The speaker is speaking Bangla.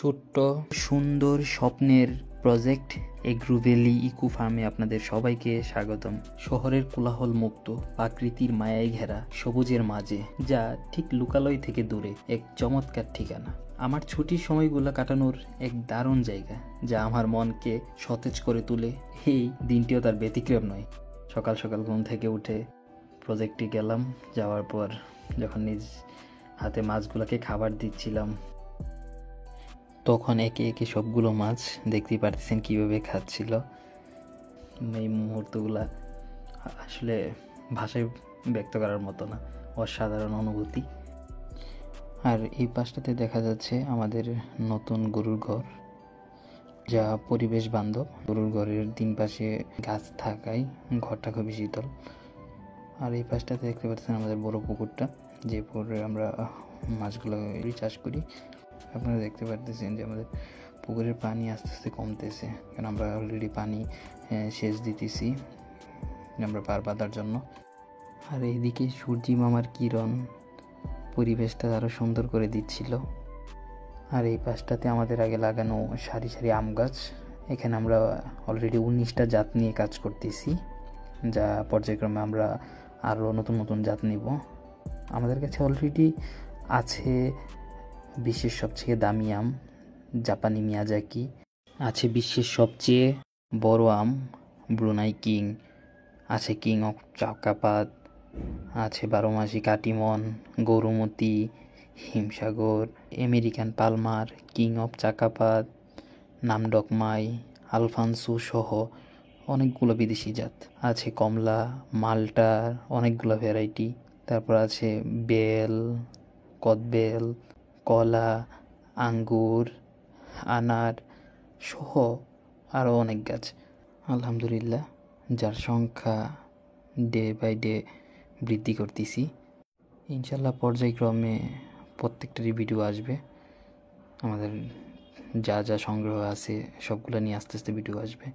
ছোট্ট সুন্দর স্বপ্নের প্রজেক্ট এগ্রো ভ্যালি ইকো ফার্মে আপনাদের সবাইকে স্বাগতম। শহরের কোলাহল মুক্ত, প্রকৃতির মায়ায় ঘেরা সবুজের মাঝে, যা ঠিক লোকালয় থেকে দূরে, এক চমৎকার ঠিকানা। আমার ছুটির সময়গুলো কাটানোর এক দারুণ জায়গা, যা আমার মনকে সতেজ করে তোলে। এই দিনটিও তার ব্যতিক্রম নয়। সকাল সকাল ঘুম থেকে উঠে প্রজেক্টে গেলাম। যাওয়ার পর যখন নিজ হাতে মাছগুলোকে খাবার দিচ্ছিলাম, তখন একে একে সবগুলো মাছ দেখতে পারতেছেন কীভাবে খাচ্ছিল। এই মুহূর্তগুলা আসলে ভাষায় ব্যক্ত করার মতো না, অসাধারণ অনুভূতি। আর এই পাশটাতে দেখা যাচ্ছে আমাদের নতুন গরুর ঘর, যা পরিবেশ বান্ধব। গরুর ঘরের তিন পাশে গাছ থাকায় ঘরটা খুবই শীতল। আর এই পাশটাতে দেখতে পাচ্ছেন আমাদের বড় পুকুরটা, যে পুকুরে আমরা মাছগুলো চাষ করি। আপনারা দেখতে পারতেছেন যে আমাদের পুকুরের পানি আস্তে আস্তে কমতেছে, কারণ আমরা অলরেডি পানি সেচ দিতেছি আমরা পার বাঁধার জন্য। আর এইদিকে সূর্যি মামার কিরণ পরিবেশটা আরও সুন্দর করে দিচ্ছিল। আর এই পাশটাতে আমাদের আগে লাগানো সারি সারি আম গাছ। এখানে আমরা অলরেডি 19টা জাত নিয়ে কাজ করতেছি, যা পর্যায়ক্রমে আমরা আরও নতুন নতুন জাত নিব। আমাদের কাছে অলরেডি আছে বিশ্বের সবচেয়ে দামি আম জাপানি মিয়াজাকি, আছে বিশ্বের সবচেয়ে বড় আম ব্রুনাই কিং, আছে কিং অফ চাকাপাত, আছে 12 মাসি Katimon, Gourmoti, Himsagar, American Palmer, king of Chakapat, Nam Dok Mai, Alphonso সহ অনেকগুলো বিদেশি জাত আছে। কমলা, মাল্টার অনেকগুলো ভ্যারাইটি। তারপর আছে বেল, কদবেল, কলা, আঙ্গুর, আনার সহ আরও অনেক গাছ। আলহামদুলিল্লাহ, যার সংখ্যা ডে বাই ডে বৃদ্ধি করতেছি। ইনশাল্লাহ পর্যায়ক্রমে প্রত্যেকটারই ভিডিও আসবে। আমাদের যা যা সংগ্রহ আছে সবগুলো নিয়ে আস্তে আস্তে ভিডিও আসবে।